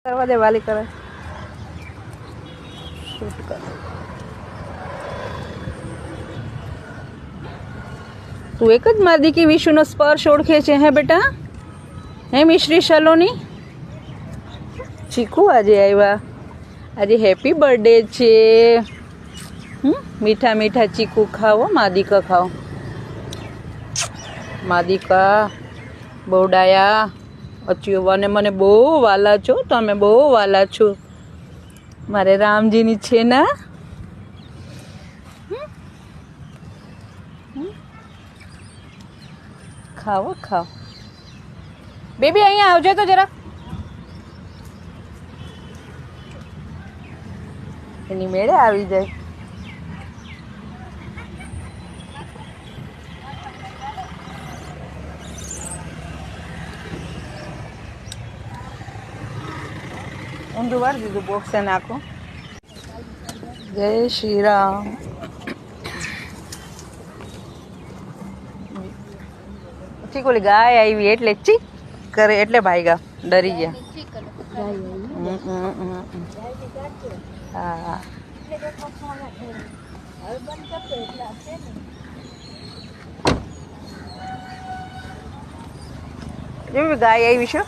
કરવા દે વાલી કરે શૂટ કર. તું એક જ મારી દીકરી વિશુનો સ્પર્શ ઓળખે છે હે બેટા? હે મિશ્રી સલોની? ચીકુ આજે આવ્યા, આજે હેપી બર્થડે છે. મીઠા મીઠા ચીકુ ખાઓ, માદિકા ખાઓ. માદિકા બહુ ડાયા અચ્યુવાને મને બહુ વાલા છો તમે, બહુ વાલા છો મારે રામજીની છે ના. ખાઓ ખાઓ બેબી, અહીંયા આવજો તો જરાક. એની મેળે આવી જાય. ઊંધું વાળી દીધું, બોક્સે નાખો. જય શ્રી રામ. ચીકોલી ગાય આવી એટલે ચીક કરે એટલે ભાઈગા ડરી ગયા. હા જેવી ગાય આવી છે.